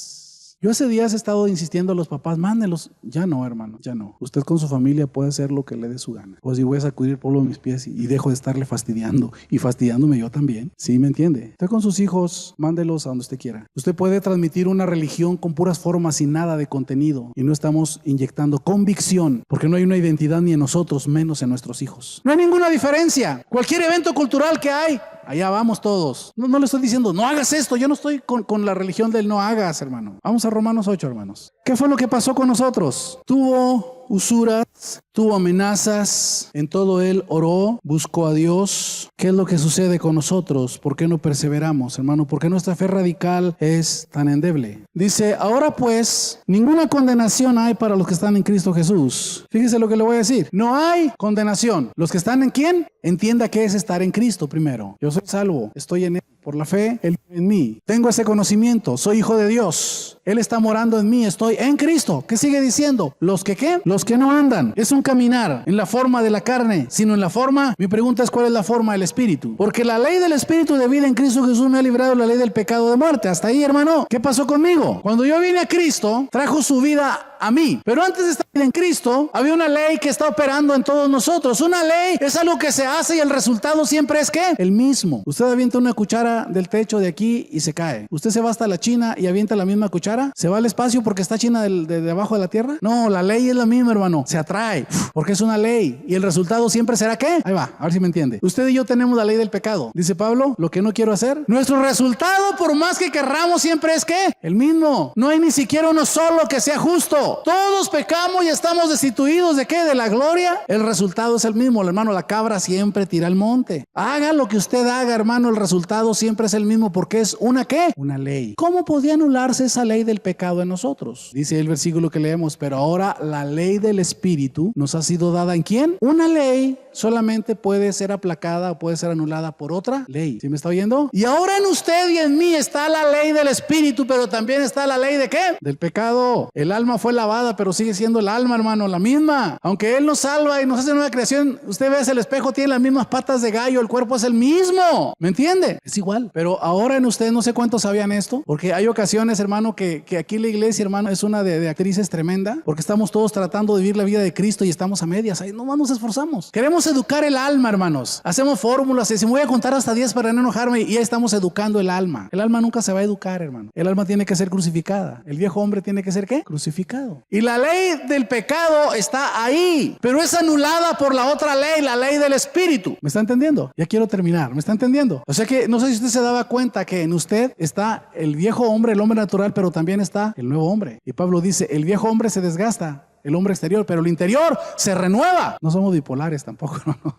Yo hace días he estado insistiendo a los papás: mándenlos. Ya no, hermano, ya no. Usted con su familia puede hacer lo que le dé su gana. Pues si voy a sacudir el polvo de mis pies y dejo de estarle fastidiando y fastidiándome yo también. ¿Sí me entiende? Usted con sus hijos, mándelos a donde usted quiera. Usted puede transmitir una religión con puras formas sin nada de contenido, y no estamos inyectando convicción, porque no hay una identidad ni en nosotros, menos en nuestros hijos. No hay ninguna diferencia. Cualquier evento cultural que hay, allá vamos todos. No le estoy diciendo: no hagas esto. Yo no estoy con la religión del no hagas, hermano. Vamos a Romanos 8, hermanos. ¿Qué fue lo que pasó con nosotros? Tuvo usuras, tuvo amenazas, en todo él oró, buscó a Dios. ¿Qué es lo que sucede con nosotros? ¿Por qué no perseveramos, hermano? ¿Por qué nuestra fe radical es tan endeble? Dice: ahora pues, ninguna condenación hay para los que están en Cristo Jesús. Fíjese lo que le voy a decir. No hay condenación. ¿Los que están en quién? Entienda qué es estar en Cristo primero. Yo soy salvo, estoy en él. Por la fe, Él en mí. Tengo ese conocimiento, soy hijo de Dios. Él está morando en mí, estoy en Cristo. ¿Qué sigue diciendo? ¿Los que qué? Los que no andan. Es un caminar en la forma de la carne, sino en la forma, mi pregunta es, ¿cuál es la forma del Espíritu? Porque la ley del Espíritu de vida en Cristo Jesús me ha librado de la ley del pecado de muerte. Hasta ahí, hermano. ¿Qué pasó conmigo? Cuando yo vine a Cristo, trajo su vida a mí. Pero antes de estar en Cristo, había una ley que está operando en todos nosotros. Una ley es algo que se hace y el resultado siempre es, ¿qué? El mismo. Usted avienta una cuchara del techo de aquí y se cae. Usted se va hasta la China y avienta la misma cuchara. ¿Se va al espacio porque está China de abajo de la tierra? No, la ley es la misma, hermano. Se atrae porque es una ley y el resultado siempre será, ¿qué? Ahí va, a ver si me entiende. Usted y yo tenemos la ley del pecado. Dice Pablo, lo que no quiero hacer. Nuestro resultado, por más que querramos, siempre es, ¿qué? El mismo. No hay ni siquiera uno solo que sea justo. Todos pecamos y estamos destituidos ¿de qué? De la gloria. El resultado es el mismo, hermano. La cabra siempre tira al monte. Haga lo que usted haga, hermano, el resultado siempre es el mismo porque es una ¿qué? Una ley. ¿Cómo podía anularse esa ley del pecado en nosotros? Dice el versículo que leemos, pero ahora la ley del Espíritu nos ha sido dada ¿en quién? Una ley solamente puede ser aplacada o puede ser anulada por otra ley. ¿Sí me está oyendo? Y ahora en usted y en mí está la ley del Espíritu, pero también está la ley ¿de qué? Del pecado. El alma fue lavada, pero sigue siendo el alma, hermano, la misma. Aunque Él nos salva y nos hace nueva creación, usted ve el espejo, tiene las mismas patas de gallo, el cuerpo es el mismo. ¿Me entiende? Es igual. Pero ahora en usted, no sé cuántos sabían esto, porque hay ocasiones, hermano, que aquí la iglesia, hermano, es una de actrices tremenda, porque estamos todos tratando de vivir la vida de Cristo y estamos a medias. Ahí nomás nos esforzamos. Queremos educar el alma, hermanos. Hacemos fórmulas y si me voy a contar hasta 10 para no enojarme y ya estamos educando el alma. El alma nunca se va a educar, hermano. El alma tiene que ser crucificada. El viejo hombre tiene que ser ¿qué? Crucificado. Y la ley del pecado está ahí, pero es anulada por la otra ley, la ley del Espíritu. ¿Me está entendiendo? Ya quiero terminar. ¿Me está entendiendo? O sea que no sé si usted se daba cuenta que en usted está el viejo hombre, el hombre natural, pero también está el nuevo hombre. Y Pablo dice, el viejo hombre se desgasta, el hombre exterior, pero el interior se renueva. No somos bipolares tampoco, ¿no?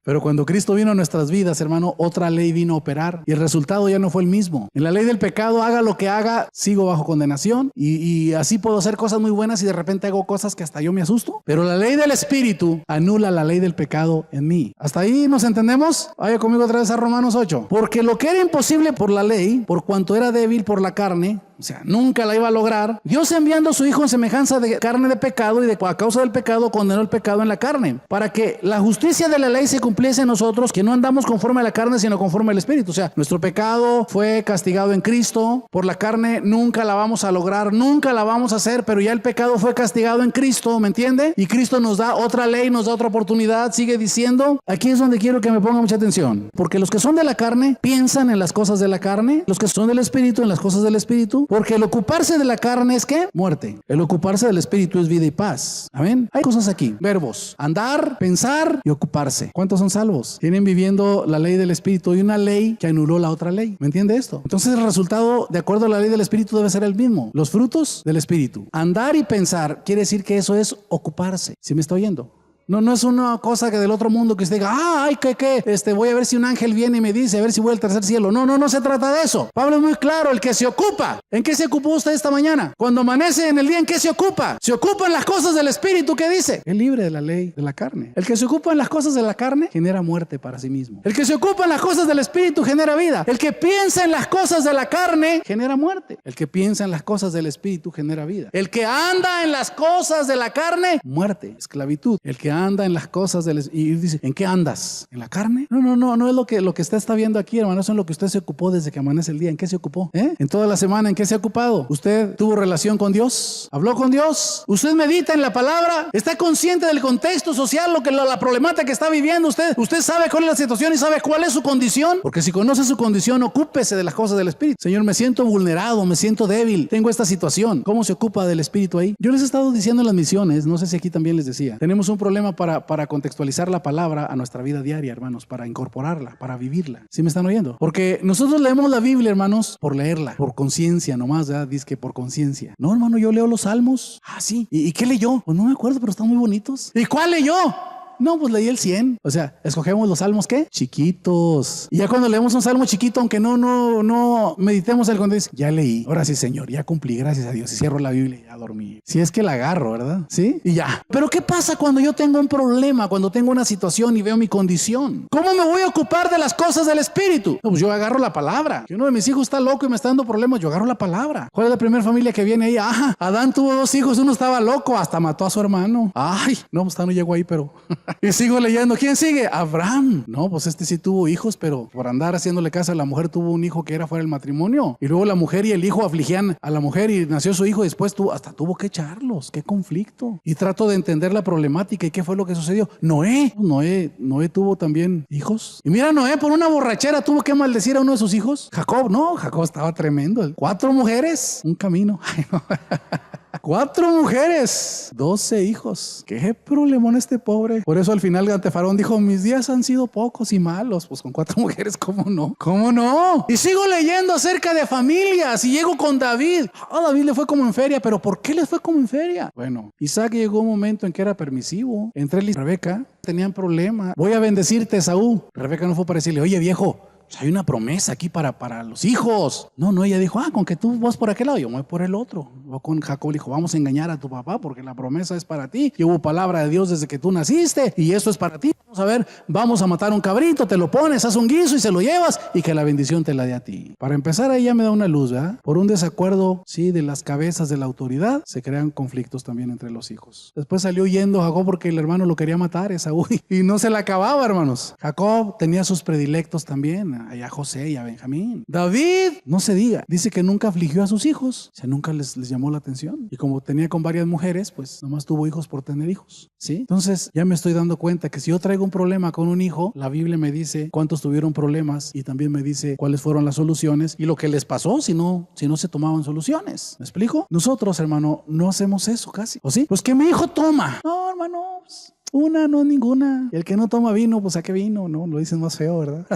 Pero cuando Cristo vino a nuestras vidas, hermano, otra ley vino a operar y el resultado ya no fue el mismo. En la ley del pecado, haga lo que haga, sigo bajo condenación y así puedo hacer cosas muy buenas y de repente hago cosas que hasta yo me asusto. Pero la ley del Espíritu anula la ley del pecado en mí. ¿Hasta ahí nos entendemos? Vaya conmigo otra vez a Romanos 8. Porque lo que era imposible por la ley, por cuanto era débil por la carne, o sea, nunca la iba a lograr, Dios enviando a su Hijo en semejanza de carne de pecado y a causa del pecado condenó el pecado en la carne, para que la justicia de la ley se cumpliese en nosotros, que no andamos conforme a la carne, sino conforme al Espíritu. O sea, nuestro pecado fue castigado en Cristo, por la carne nunca la vamos a lograr, nunca la vamos a hacer, pero ya el pecado fue castigado en Cristo, ¿me entiende? Y Cristo nos da otra ley, nos da otra oportunidad, sigue diciendo, aquí es donde quiero que me ponga mucha atención, porque los que son de la carne piensan en las cosas de la carne, los que son del Espíritu en las cosas del Espíritu, porque el ocuparse de la carne es ¿qué? Muerte. El ocuparse del Espíritu es vida y paz. Amén. Hay cosas aquí, verbos, andar, pensar y ocuparse. ¿Cuántos son salvos? Tienen viviendo la ley del Espíritu y una ley que anuló la otra ley. ¿Me entiende esto? Entonces el resultado, de acuerdo a la ley del Espíritu, debe ser el mismo. Los frutos del Espíritu. Andar y pensar quiere decir que eso es ocuparse. ¿Sí me está oyendo? No es una cosa que del otro mundo que usted diga, ay, voy a ver si un ángel viene y me dice, a ver si voy al tercer cielo. No se trata de eso. Pablo es muy claro, el que se ocupa. ¿En qué se ocupó usted esta mañana? Cuando amanece en el día, ¿en qué se ocupa? Se ocupa en las cosas del Espíritu, ¿qué dice? Es libre de la ley de la carne. El que se ocupa en las cosas de la carne genera muerte para sí mismo. El que se ocupa en las cosas del Espíritu genera vida. El que piensa en las cosas de la carne genera muerte. El que piensa en las cosas del Espíritu genera vida. El que anda en las cosas de la carne, muerte, esclavitud. El que anda en las cosas y dice, ¿en qué andas? ¿En la carne? No es lo que usted está viendo aquí, hermano. Eso es lo que usted se ocupó desde que amanece el día. ¿En qué se ocupó? En toda la semana, ¿en qué se ha ocupado? ¿Usted tuvo relación con Dios? ¿Habló con Dios? ¿Usted medita en la palabra? ¿Está consciente del contexto social, la problemática que está viviendo usted? ¿Usted sabe cuál es la situación y sabe cuál es su condición? Porque si conoce su condición, ocúpese de las cosas del Espíritu. Señor, me siento vulnerado, me siento débil, tengo esta situación. ¿Cómo se ocupa del Espíritu ahí? Yo les he estado diciendo en las misiones, no sé si aquí también les decía, tenemos un problema para contextualizar la palabra a nuestra vida diaria, hermanos, para incorporarla, para vivirla. ¿Sí me están oyendo? Porque nosotros leemos la Biblia, hermanos, por leerla, por conciencia nomás, ¿verdad? Dice que por conciencia. No, hermano, yo leo los salmos. Ah, sí. ¿Y qué leyó? Pues no me acuerdo, pero están muy bonitos. ¿Y cuál leyó? No, pues leí el 100. O sea, escogemos los salmos, ¿qué? Chiquitos. Y ya cuando leemos un salmo chiquito, aunque no meditemos el contexto, ya leí. Ahora sí, Señor, ya cumplí, gracias a Dios. Y cierro la Biblia y ya dormí. Si es que la agarro, ¿verdad? ¿Sí? Y ya. Pero ¿qué pasa cuando yo tengo un problema, cuando tengo una situación y veo mi condición? ¿Cómo me voy a ocupar de las cosas del Espíritu? No, pues yo agarro la palabra. Si uno de mis hijos está loco y me está dando problemas, yo agarro la palabra. ¿Cuál es la primera familia que viene ahí? Ah, Adán tuvo 2 hijos, uno estaba loco, hasta mató a su hermano. Ay, no, pues no llegó ahí, pero... Y sigo leyendo. ¿Quién sigue? Abraham. No, pues este sí tuvo hijos, pero por andar haciéndole caso a la mujer tuvo un hijo que era fuera del matrimonio. Y luego la mujer y el hijo afligían a la mujer y nació su hijo y después hasta tuvo que echarlos. ¡Qué conflicto! Y trato de entender la problemática y qué fue lo que sucedió. Noé tuvo también hijos. Y mira, Noé por una borrachera tuvo que maldecir a uno de sus hijos. Jacob estaba tremendo. 4 mujeres, un camino. Ay, no. 4 mujeres, 12 hijos. Qué problemón este pobre. Por eso al final ante Faraón dijo: mis días han sido pocos y malos. Pues con 4 mujeres, ¿cómo no? ¿Cómo no? Y sigo leyendo acerca de familias y llego con David. David le fue como en feria, pero ¿por qué le fue como en feria? Bueno, Isaac llegó un momento en que era permisivo. Entre él y Rebeca tenían problema. Voy a bendecirte, Esaú. Rebeca no fue para decirle: oye, viejo, hay una promesa aquí para los hijos. No, ella dijo: con que tú vas por aquel lado, yo me voy por el otro. O con Jacob dijo: vamos a engañar a tu papá porque la promesa es para ti. Y hubo palabra de Dios desde que tú naciste y eso es para ti. Vamos a matar un cabrito, te lo pones, haz un guiso y se lo llevas y que la bendición te la dé a ti. Para empezar, ahí ya me da una luz, ¿verdad? Por un desacuerdo, sí, de las cabezas de la autoridad, se crean conflictos también entre los hijos. Después salió huyendo Jacob porque el hermano lo quería matar, Esaú, y no se la acababa, hermanos. Jacob tenía sus predilectos también, a José y a Benjamín. David, no se diga, dice que nunca afligió a sus hijos, o sea, nunca les llamó la atención. Y como tenía con varias mujeres, pues nomás tuvo hijos por tener hijos, ¿sí? Entonces ya me estoy dando cuenta que si yo traigo un problema con un hijo, la Biblia me dice cuántos tuvieron problemas y también me dice cuáles fueron las soluciones y lo que les pasó si no se tomaban soluciones. ¿Me explico? Nosotros, hermano, no hacemos eso casi, ¿o sí? Pues que mi hijo toma. No, hermano, pues, una, no ninguna. El que no toma vino, pues ¿a qué vino? No, lo dicen más feo, ¿verdad?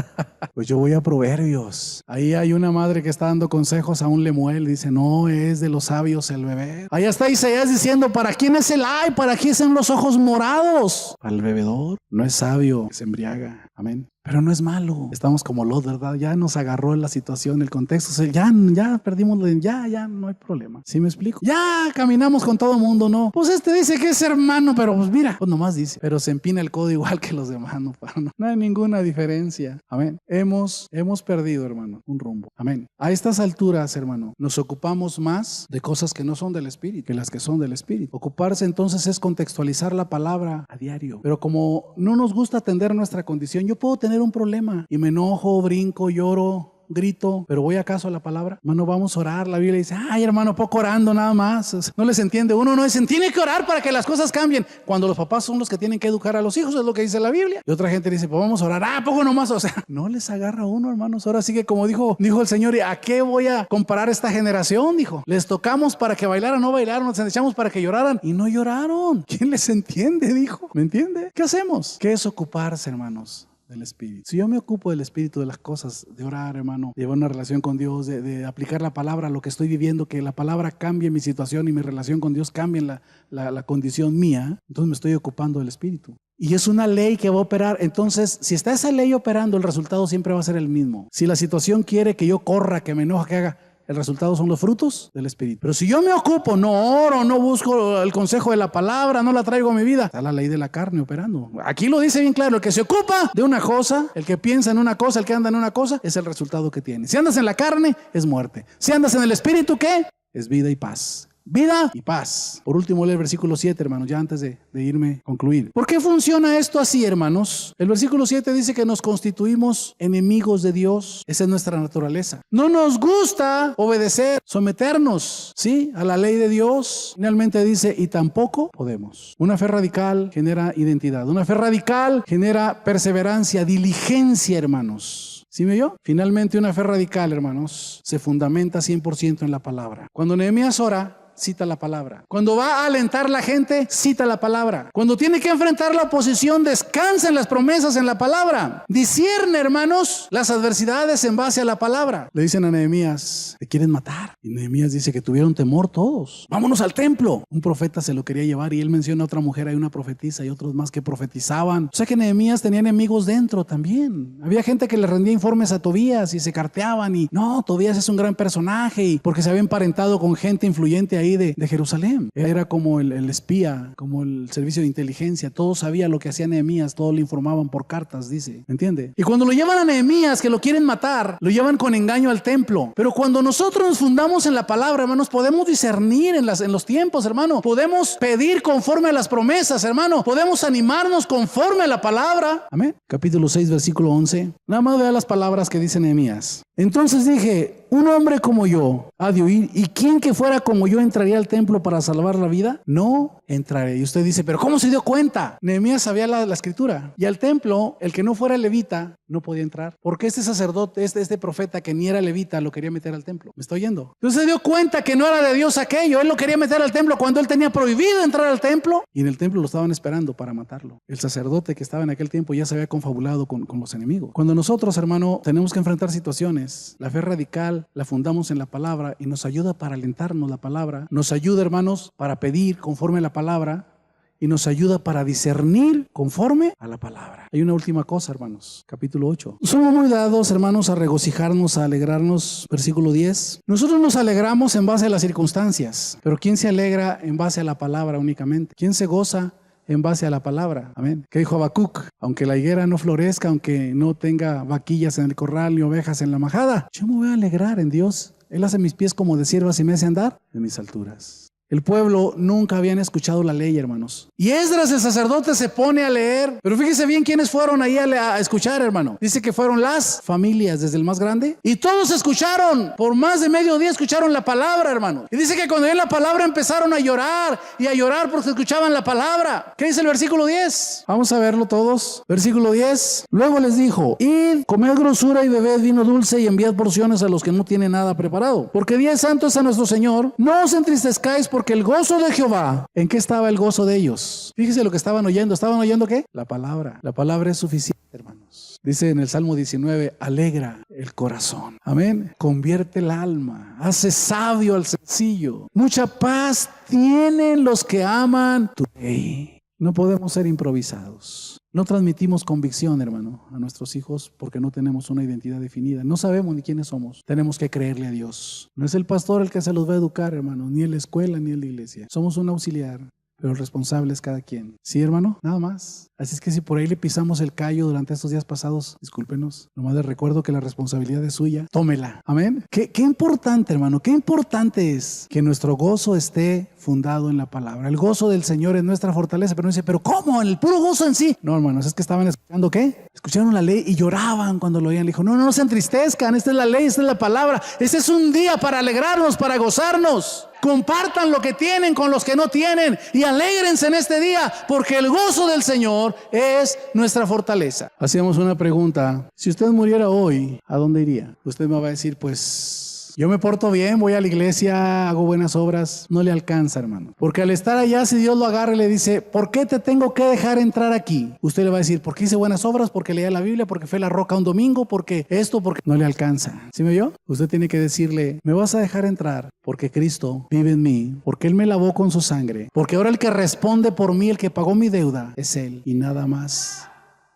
Pues yo voy a Proverbios. Ahí hay una madre que está dando consejos a un Lemuel. Dice: no es de los sabios el beber. Allá está Isaías diciendo: ¿para quién es el ay? ¿Para quién son los ojos morados? Para el bebedor. No es sabio, se embriaga. Amén. Pero no es malo. Estamos como Lot, ¿verdad? Ya nos agarró la situación, el contexto. O sea, ya perdimos, ya no hay problema. ¿Sí me explico? Ya caminamos con todo el mundo, ¿no? Pues este dice que es hermano, pero pues mira, pues nomás dice. Pero se empina el codo igual que los demás, no hay ninguna diferencia. Amén. Hemos perdido, hermano, un rumbo. Amén. A estas alturas, hermano, nos ocupamos más de cosas que no son del Espíritu que las que son del Espíritu. Ocuparse entonces es contextualizar la palabra a diario. Pero como no nos gusta atender nuestra condición, yo puedo tener un problema y me enojo, brinco, lloro, grito, pero voy acaso a la palabra. Hermano, vamos a orar. La Biblia dice: ay, hermano, poco orando nada más. No les entiende. Uno no dicen: tiene que orar para que las cosas cambien, cuando los papás son los que tienen que educar a los hijos, es lo que dice la Biblia. Y otra gente dice: pues vamos a orar. Poco nomás. O sea, no les agarra uno, hermanos. Ahora sí que como dijo el Señor: ¿a qué voy a comparar esta generación? Dijo: les tocamos para que bailaran, no bailaron, nos echamos para que lloraran y no lloraron. ¿Quién les entiende? Dijo. ¿Me entiende? ¿Qué hacemos? ¿Qué es ocuparse, hermanos? Del Espíritu. Si yo me ocupo del Espíritu, de las cosas, de orar, hermano, de llevar una relación con Dios, de aplicar la palabra a lo que estoy viviendo, que la palabra cambie mi situación y mi relación con Dios cambie la condición mía, entonces me estoy ocupando del Espíritu. Y es una ley que va a operar. Entonces, si está esa ley operando, el resultado siempre va a ser el mismo. Si la situación quiere que yo corra, que me enoje, que haga, el resultado son los frutos del Espíritu. Pero si yo me ocupo, no oro, no busco el consejo de la palabra, no la traigo a mi vida, está la ley de la carne operando. Aquí lo dice bien claro: el que se ocupa de una cosa, el que piensa en una cosa, el que anda en una cosa, es el resultado que tiene. Si andas en la carne, es muerte. Si andas en el Espíritu, ¿qué? Es vida y paz. Vida y paz. Por último, lee el versículo 7, hermanos, ya antes de irme a concluir. ¿Por qué funciona esto así, hermanos? El versículo 7 dice que nos constituimos enemigos de Dios. Esa es nuestra naturaleza. No nos gusta obedecer, someternos, ¿sí?, a la ley de Dios. Finalmente dice: y tampoco podemos. Una fe radical genera identidad. Una fe radical genera perseverancia, diligencia, hermanos. ¿Sí me oyó? Finalmente, una fe radical, hermanos, se fundamenta 100% en la palabra. Cuando Nehemías ora, cita la palabra. Cuando va a alentar la gente, cita la palabra. Cuando tiene que enfrentar la oposición, descansa en las promesas, en la palabra. Discierne, hermanos, las adversidades en base a la palabra. Le dicen a Nehemías, te quieren matar. Y Nehemías dice que tuvieron temor todos. Vámonos al templo. Un profeta se lo quería llevar y él menciona a otra mujer, hay una profetisa y otros más que profetizaban. O sea que Nehemías tenía enemigos dentro también. Había gente que le rendía informes a Tobías y se carteaban y no, Tobías es un gran personaje y porque se había emparentado con gente influyente ahí de Jerusalén. Era como el espía, como el servicio de inteligencia. Todo sabía lo que hacía Nehemías, todo le informaban por cartas, dice. ¿Me entiende? Y cuando lo llevan a Nehemías, que lo quieren matar, lo llevan con engaño al templo. Pero cuando nosotros nos fundamos en la palabra, hermanos, podemos discernir en los tiempos, hermano. Podemos pedir conforme a las promesas, hermano. Podemos animarnos conforme a la palabra. Amén. Capítulo 6, versículo 11. Nada más vea las palabras que dice Nehemías. Entonces dije, un hombre como yo ha de huir, y quien que fuera como yo entraría al templo para salvar la vida, no entraré. Y usted dice, pero ¿cómo se dio cuenta? Nehemías sabía la escritura. Y al templo, el que no fuera levita no podía entrar, porque este sacerdote, este profeta que ni era levita, lo quería meter al templo. ¿Me está oyendo? Entonces se dio cuenta que no era de Dios aquello. Él lo quería meter al templo cuando él tenía prohibido entrar al templo, y en el templo lo estaban esperando para matarlo. El sacerdote que estaba en aquel tiempo ya se había confabulado con los enemigos. Cuando nosotros, hermano, tenemos que enfrentar situaciones, la fe radical la fundamos en la palabra y nos ayuda para alentarnos la palabra, nos ayuda, hermanos, para pedir conforme a la palabra y nos ayuda para discernir conforme a la palabra. Hay una última cosa, hermanos, capítulo 8. Somos muy dados, hermanos, a regocijarnos, a alegrarnos. Versículo 10. Nosotros nos alegramos en base a las circunstancias, pero ¿quién se alegra en base a la palabra únicamente? ¿Quién se goza en base a la palabra? Amén. ¿Qué dijo Habacuc? Aunque la higuera no florezca, aunque no tenga vaquillas en el corral ni ovejas en la majada, yo me voy a alegrar en Dios. Él hace mis pies como de siervas y me hace andar en mis alturas. El pueblo nunca habían escuchado la ley, hermanos. Y Esdras, el sacerdote, se pone a leer. Pero fíjese bien quiénes fueron ahí a escuchar, hermano. Dice que fueron las familias, desde el más grande. Y todos escucharon. Por más de medio día escucharon la palabra, hermano. Y dice que cuando oyeron la palabra empezaron a llorar. Y a llorar porque escuchaban la palabra. ¿Qué dice el versículo 10? Vamos a verlo todos. Versículo 10. Luego les dijo, id, comed grosura y bebed vino dulce y enviad porciones a los que no tienen nada preparado. Porque día santo es a nuestro Señor. No os entristezcáis porque el gozo de Jehová, ¿en qué estaba el gozo de ellos? Fíjese lo que estaban oyendo. ¿Estaban oyendo qué? La palabra. La palabra es suficiente, hermanos. Dice en el Salmo 19, alegra el corazón. Amén. Convierte el alma. Hace sabio al sencillo. Mucha paz tienen los que aman tu ley. No podemos ser improvisados. No transmitimos convicción, hermano, a nuestros hijos porque no tenemos una identidad definida. No sabemos ni quiénes somos. Tenemos que creerle a Dios. No es el pastor el que se los va a educar, hermano, ni en la escuela ni en la iglesia. Somos un auxiliar, pero el responsable es cada quien. ¿Sí, hermano? Nada más. Así es que si por ahí le pisamos el callo durante estos días pasados, discúlpenos. Nomás les recuerdo que la responsabilidad es suya. Tómela. Amén. Qué importante, hermano. Qué importante es que nuestro gozo esté fundado en la palabra. El gozo del Señor es nuestra fortaleza. Pero no dice, ¿pero cómo? ¿El puro gozo en sí? No, hermanos, es que estaban escuchando ¿qué? Escucharon la ley y lloraban cuando lo oían. Le dijo, no se entristezcan. Esta es la ley, esta es la palabra. Este es un día para alegrarnos, para gozarnos. Compartan lo que tienen con los que no tienen y alégrense en este día porque el gozo del Señor es nuestra fortaleza. Hacíamos una pregunta. Si usted muriera hoy, ¿a dónde iría? Usted me va a decir, pues yo me porto bien, voy a la iglesia, hago buenas obras. No le alcanza, hermano. Porque al estar allá, si Dios lo agarra y le dice, ¿por qué te tengo que dejar entrar aquí? Usted le va a decir, ¿por qué hice buenas obras? Porque leía la Biblia, porque fue a la roca un domingo, porque esto, porque no le alcanza. ¿Sí me oyó? Usted tiene que decirle, me vas a dejar entrar porque Cristo vive en mí, porque Él me lavó con su sangre, porque ahora el que responde por mí, el que pagó mi deuda, es Él y nada más.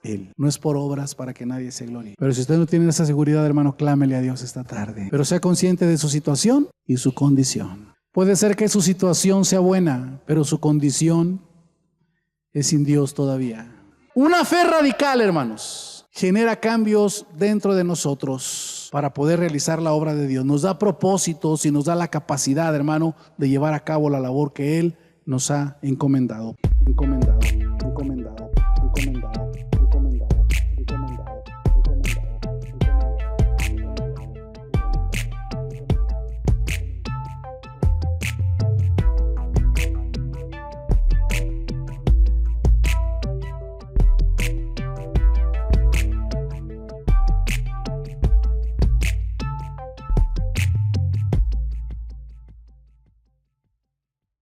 Él. No es por obras para que nadie se glorie. Pero si usted no tiene esa seguridad, hermano, clámele a Dios esta tarde. Pero sea consciente de su situación y su condición. Puede ser que su situación sea buena, pero su condición es sin Dios todavía. Una fe radical, hermanos, genera cambios dentro de nosotros para poder realizar la obra de Dios. Nos da propósitos y nos da la capacidad, hermano, de llevar a cabo la labor que Él nos ha encomendado.